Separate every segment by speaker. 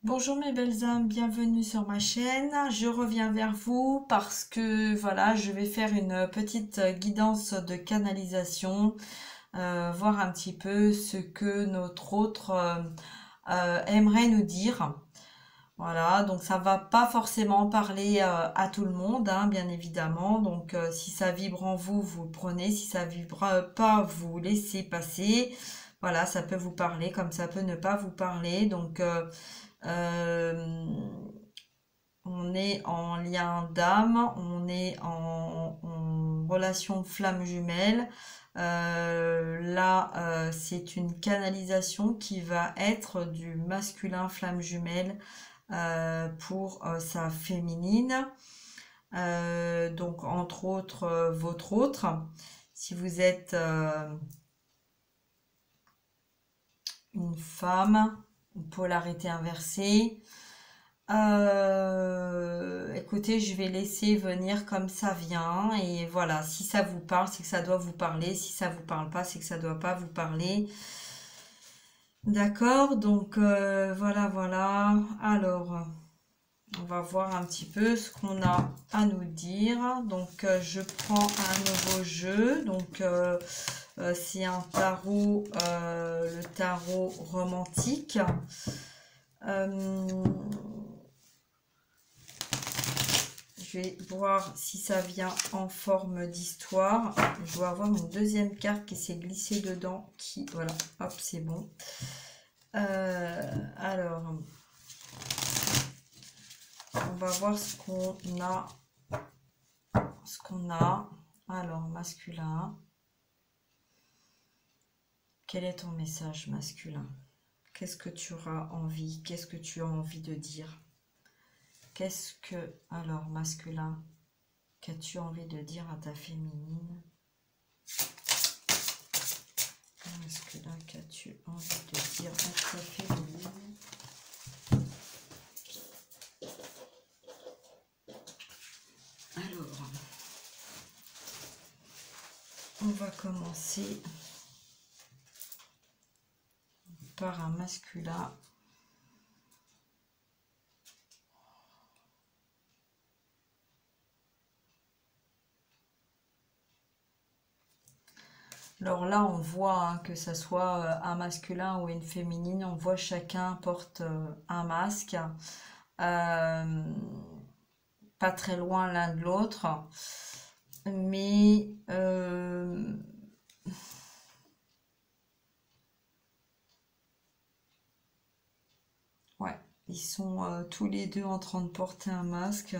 Speaker 1: Bonjour mes belles âmes, bienvenue sur ma chaîne. Je reviens vers vous parce que voilà, je vais faire une petite guidance de canalisation, voir un petit peu ce que notre autre aimerait nous dire. Voilà, donc ça va pas forcément parler à tout le monde, hein, bien évidemment. Donc si ça vibre en vous, vous le prenez. Si ça vibre pas, vous laissez passer. Voilà, ça peut vous parler comme ça peut ne pas vous parler. Donc euh, on est en lien d'âme, on est en relation flamme jumelle. Là, c'est une canalisation qui va être du masculin flamme jumelle pour sa féminine. Donc, entre autres, votre autre. Si vous êtes une femme, une polarité inversée, écoutez, je vais laisser venir comme ça vient et voilà, si ça vous parle, c'est que ça doit vous parler, si ça vous parle pas, c'est que ça doit pas vous parler. D'accord, donc voilà. Alors, on va voir un petit peu ce qu'on a à nous dire. Donc, je prends un nouveau jeu. Donc, c'est un tarot, le tarot romantique. Euh, Je vais voir si ça vient en forme d'histoire. Je dois avoir une deuxième carte qui s'est glissée dedans. Voilà, hop, c'est bon. Alors, on va voir ce qu'on a. Alors, masculin. Quel est ton message masculin? Qu'est-ce que tu auras envie? Qu'est-ce que tu as envie de dire? Alors, masculin, qu'as-tu envie de dire à ta féminine? Masculin, qu'as-tu envie de dire à ta féminine? Alors, on va commencer par un masculin. Alors là, on voit hein, que ça soit un masculin ou une féminine, on voit chacun porte un masque, pas très loin l'un de l'autre, mais ouais, ils sont tous les deux en train de porter un masque.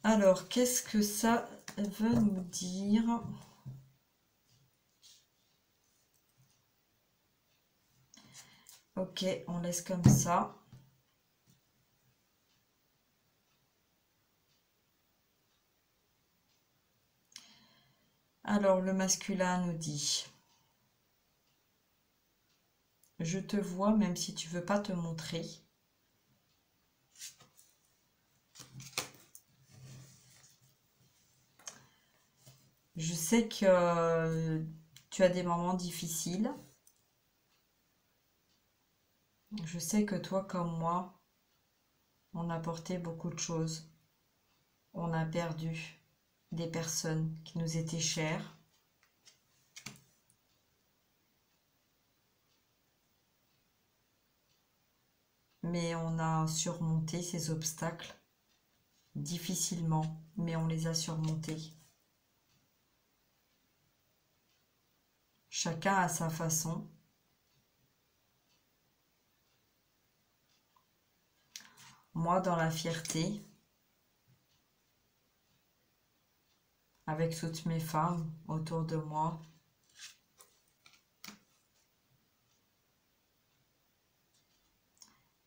Speaker 1: Alors, qu'est-ce que ça veut nous dire? Ok, on laisse comme ça. Alors, le masculin nous dit, je te vois même si tu veux pas te montrer. Je sais que tu as des moments difficiles. Je sais que toi comme moi, on a porté beaucoup de choses. On a perdu des personnes qui nous étaient chères. Mais on a surmonté ces obstacles difficilement, mais on les a surmontés. Chacun à sa façon. Moi dans la fierté, avec toutes mes femmes autour de moi.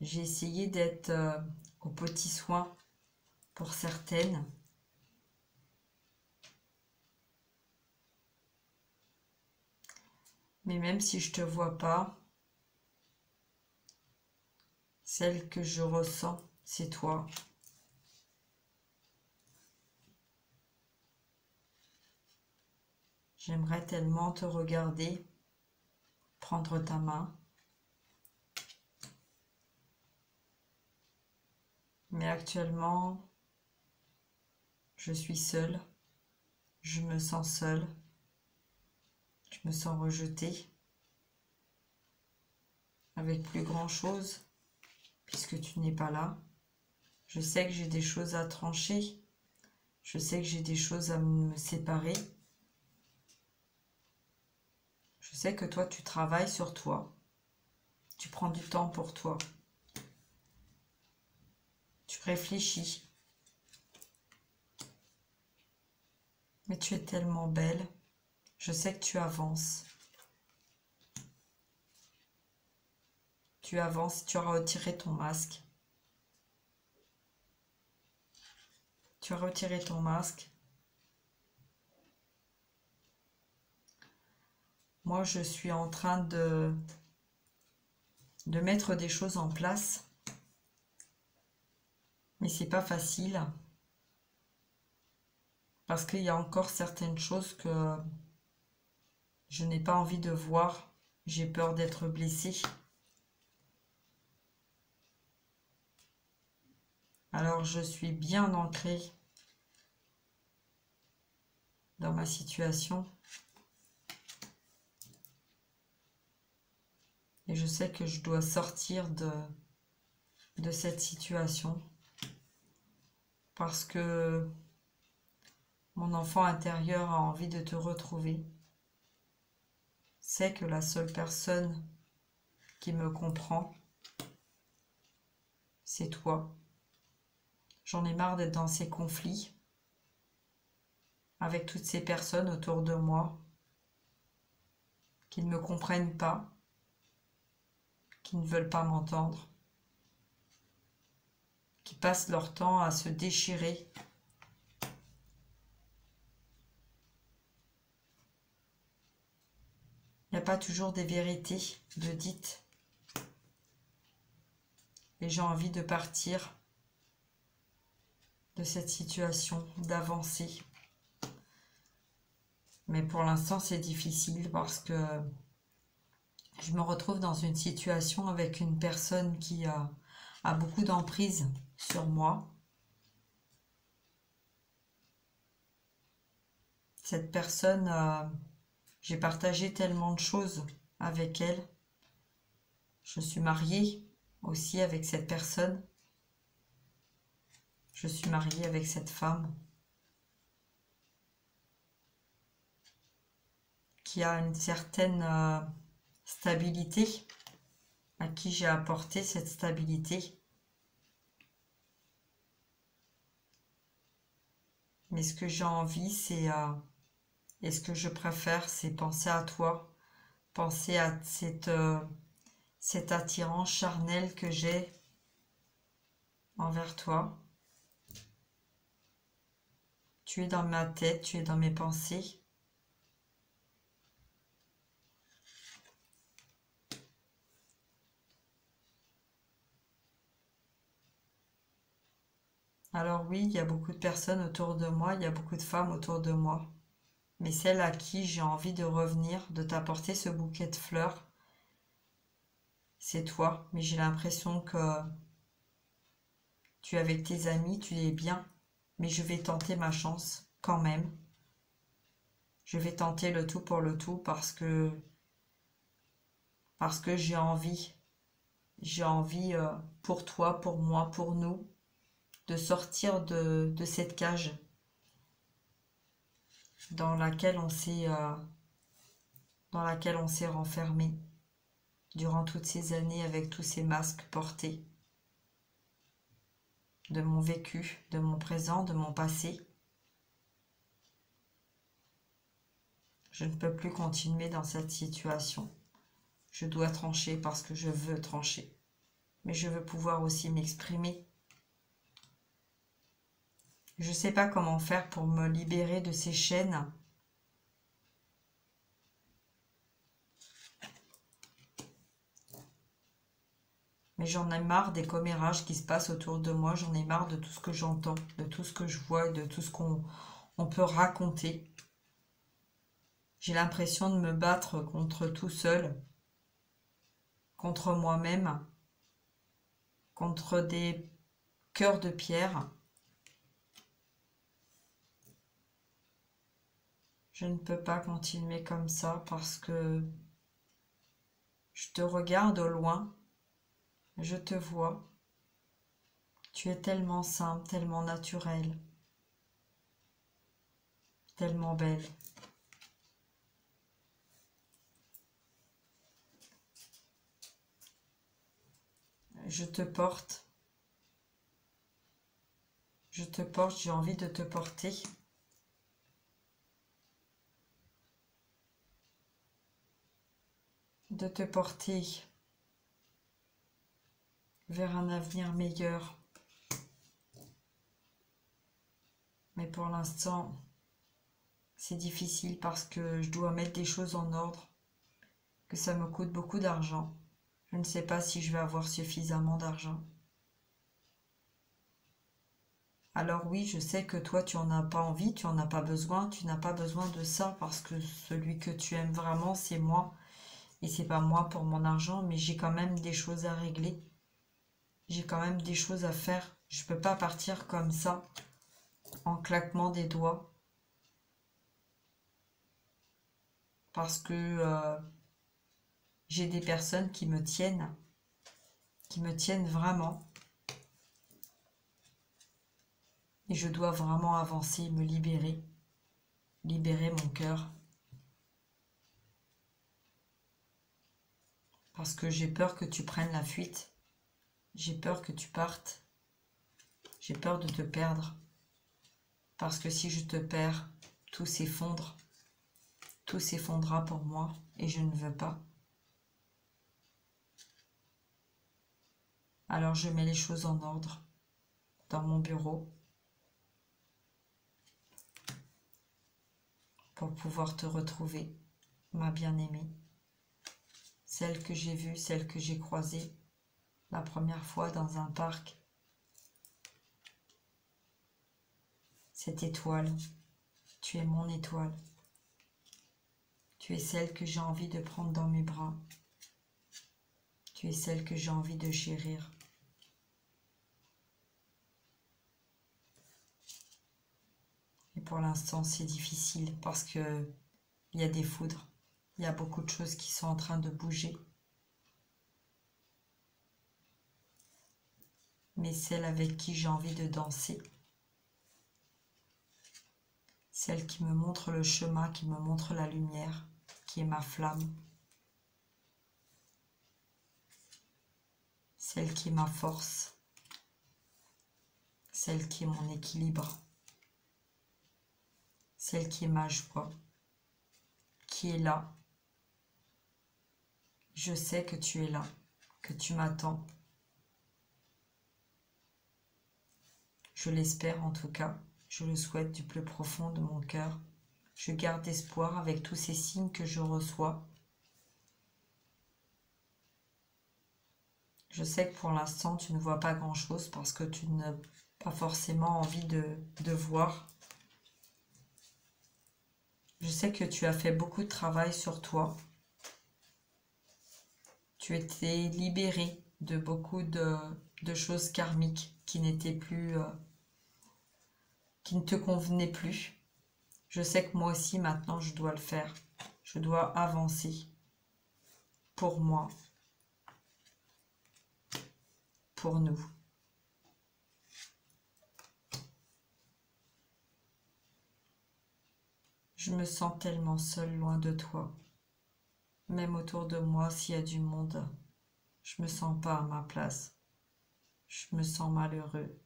Speaker 1: J'ai essayé d'être aux petits soins pour certaines. Mais même si je te vois pas, celle que je ressens, c'est toi. J'aimerais tellement te regarder, prendre ta main. Mais actuellement, je suis seule. Je me sens seule. Je me sens rejetée. Avec plus grand chose, puisque tu n'es pas là. Je sais que j'ai des choses à trancher. Je sais que j'ai des choses à me séparer. Je sais que toi, tu travailles sur toi. Tu prends du temps pour toi. Tu réfléchis. Mais tu es tellement belle. Je sais que tu avances. Tu avances, tu as retiré ton masque. Tu as retiré ton masque. Moi, je suis en train de mettre des choses en place. Mais c'est pas facile. Parce qu'il y a encore certaines choses que je n'ai pas envie de voir. J'ai peur d'être blessée. Alors je suis bien ancrée dans ma situation. Et je sais que je dois sortir de cette situation. Parce que mon enfant intérieur a envie de te retrouver. C'est que la seule personne qui me comprend, c'est toi. J'en ai marre d'être dans ces conflits avec toutes ces personnes autour de moi qui ne me comprennent pas, qui ne veulent pas m'entendre, qui passent leur temps à se déchirer. Il n'y a pas toujours des vérités de dites. Et j'ai envie de partir de cette situation, d'avancer. Mais pour l'instant, c'est difficile parce que je me retrouve dans une situation avec une personne qui a beaucoup d'emprise sur moi. Cette personne, j'ai partagé tellement de choses avec elle. Je suis mariée aussi avec cette personne. Je suis mariée avec cette femme qui a une certaine stabilité, à qui j'ai apporté cette stabilité. Mais ce que j'ai envie, c'est, et ce que je préfère, c'est penser à toi, penser à cette attirance charnelle que j'ai envers toi. Tu es dans ma tête, tu es dans mes pensées. Alors oui, il y a beaucoup de personnes autour de moi, il y a beaucoup de femmes autour de moi. Mais celle à qui j'ai envie de revenir, de t'apporter ce bouquet de fleurs, c'est toi. Mais j'ai l'impression que tu es avec tes amis, tu es bien. Mais je vais tenter ma chance quand même. Je vais tenter le tout pour le tout parce que j'ai envie. J'ai envie pour toi, pour moi, pour nous, de sortir de cette cage dans laquelle on s'est renfermé durant toutes ces années avec tous ces masques portés de mon vécu, de mon présent, de mon passé. Je ne peux plus continuer dans cette situation. Je dois trancher parce que je veux trancher. Mais je veux pouvoir aussi m'exprimer. Je ne sais pas comment faire pour me libérer de ces chaînes. Mais j'en ai marre des commérages qui se passent autour de moi. J'en ai marre de tout ce que j'entends, de tout ce que je vois, de tout ce qu'on peut raconter. J'ai l'impression de me battre contre tout seul, contre moi-même, contre des cœur de pierre. Je ne peux pas continuer comme ça parce que je te regarde au loin, je te vois. Tu es tellement simple, tellement naturelle, tellement belle. Je te porte, j'ai envie de te porter. De te porter vers un avenir meilleur. Mais pour l'instant, c'est difficile parce que je dois mettre des choses en ordre, que ça me coûte beaucoup d'argent. Je ne sais pas si je vais avoir suffisamment d'argent. Alors oui, je sais que toi, tu n'en as pas envie, tu n'en as pas besoin, tu n'as pas besoin de ça parce que celui que tu aimes vraiment, c'est moi. Et c'est pas moi pour mon argent, mais j'ai quand même des choses à régler. J'ai quand même des choses à faire. Je peux pas partir comme ça, en claquement des doigts. Parce que j'ai des personnes qui me tiennent vraiment. Et je dois vraiment avancer, me libérer mon cœur. Parce que j'ai peur que tu prennes la fuite. J'ai peur que tu partes. J'ai peur de te perdre. Parce que si je te perds, tout s'effondre. Tout s'effondrera pour moi et je ne veux pas. Alors je mets les choses en ordre dans mon bureau pour pouvoir te retrouver, ma bien-aimée. Celle que j'ai vue, celle que j'ai croisée la première fois dans un parc. Cette étoile, tu es mon étoile. Tu es celle que j'ai envie de prendre dans mes bras. Tu es celle que j'ai envie de chérir. Et pour l'instant, c'est difficile parce que il y a des foudres. Il y a beaucoup de choses qui sont en train de bouger. Mais celle avec qui j'ai envie de danser, celle qui me montre le chemin, qui me montre la lumière, qui est ma flamme, celle qui est ma force, celle qui est mon équilibre, celle qui est ma joie, qui est là. Je sais que tu es là, que tu m'attends. Je l'espère en tout cas, je le souhaite du plus profond de mon cœur. Je garde espoir avec tous ces signes que je reçois. Je sais que pour l'instant, tu ne vois pas grand-chose parce que tu n'as pas forcément envie de voir. Je sais que tu as fait beaucoup de travail sur toi. Tu étais libéré de beaucoup de choses karmiques qui n'étaient plus, qui ne te convenaient plus. Je sais que moi aussi, maintenant, je dois le faire. Je dois avancer pour moi, pour nous. Je me sens tellement seule loin de toi. Même autour de moi, s'il y a du monde, je me sens pas à ma place. Je me sens malheureux.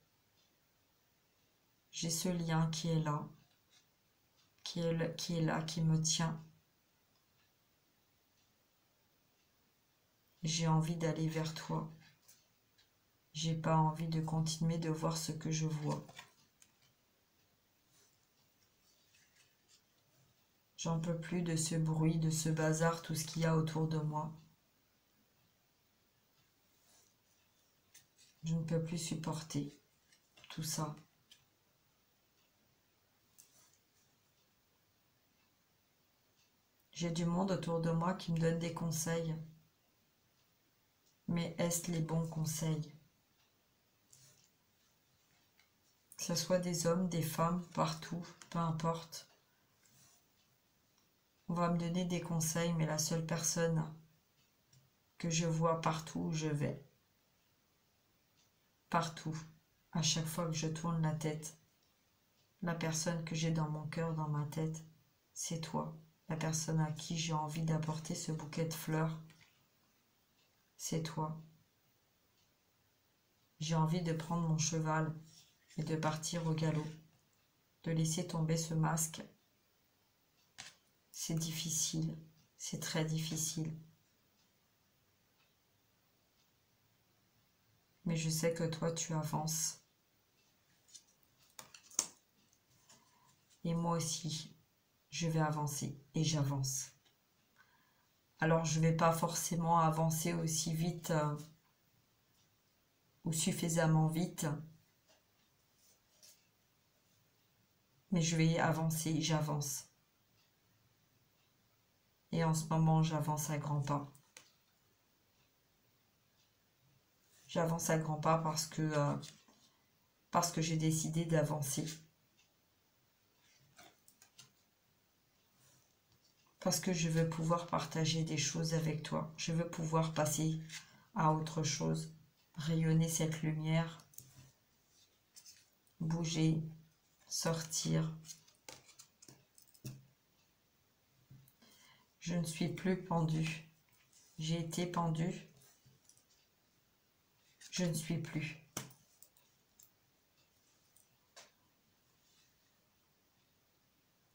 Speaker 1: J'ai ce lien qui est là, qui est là, qui me tient. J'ai envie d'aller vers toi. J'ai pas envie de continuer de voir ce que je vois. J'en peux plus de ce bruit, de ce bazar, tout ce qu'il y a autour de moi. Je ne peux plus supporter tout ça. J'ai du monde autour de moi qui me donne des conseils. Mais est-ce les bons conseils? ce soit des hommes, des femmes, partout, peu importe. On va me donner des conseils, mais la seule personne que je vois partout où je vais, partout, à chaque fois que je tourne la tête, la personne que j'ai dans mon cœur, dans ma tête, c'est toi. La personne à qui j'ai envie d'apporter ce bouquet de fleurs, c'est toi. J'ai envie de prendre mon cheval et de partir au galop, de laisser tomber ce masque. C'est difficile, c'est très difficile. Mais je sais que toi, tu avances. Et moi aussi, je vais avancer et j'avance. Alors, je ne vais pas forcément avancer aussi vite ou suffisamment vite. Mais je vais avancer, j'avance. Et en ce moment, j'avance à grands pas. J'avance à grands pas parce que j'ai décidé d'avancer. Parce que je veux pouvoir partager des choses avec toi. Je veux pouvoir passer à autre chose. Rayonner cette lumière. Bouger. Sortir. Je ne suis plus pendue. J'ai été pendue. Je ne suis plus.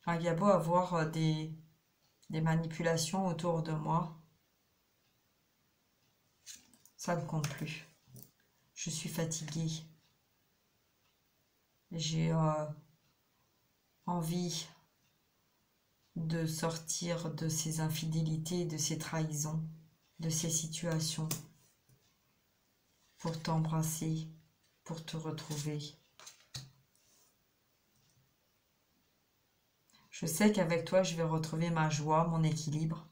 Speaker 1: Il y a beau avoir des manipulations autour de moi, ça ne compte plus. Je suis fatiguée. J'ai envie de sortir de ces infidélités, de ces trahisons, de ces situations, pour t'embrasser, pour te retrouver. Je sais qu'avec toi, je vais retrouver ma joie, mon équilibre,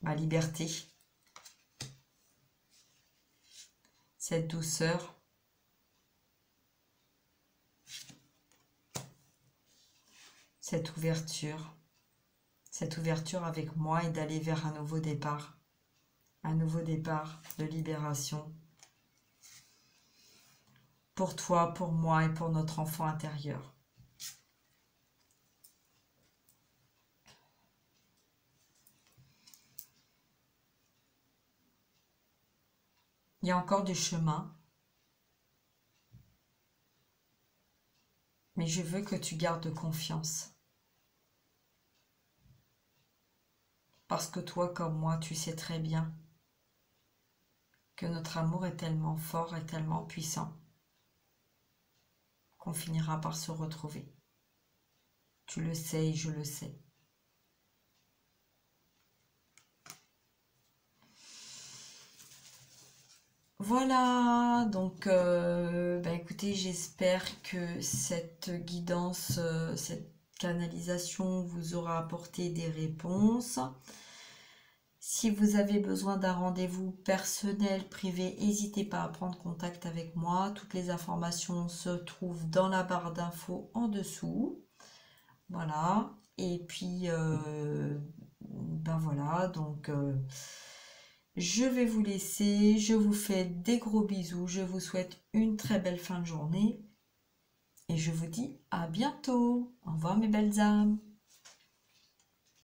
Speaker 1: ma liberté, cette douceur, cette ouverture avec moi et d'aller vers un nouveau départ de libération, pour toi, pour moi et pour notre enfant intérieur. Il y a encore du chemin, mais je veux que tu gardes confiance. Parce que toi, comme moi, tu sais très bien que notre amour est tellement fort et tellement puissant qu'on finira par se retrouver. Tu le sais et je le sais. Voilà, donc écoutez, j'espère que cette guidance, cette canalisation vous aura apporté des réponses. Si vous avez besoin d'un rendez-vous personnel, privé, n'hésitez pas à prendre contact avec moi. Toutes les informations se trouvent dans la barre d'infos en dessous. Voilà, et puis voilà, donc je vais vous laisser, je vous fais des gros bisous, je vous souhaite une très belle fin de journée et je vous dis à bientôt. Au revoir mes belles âmes.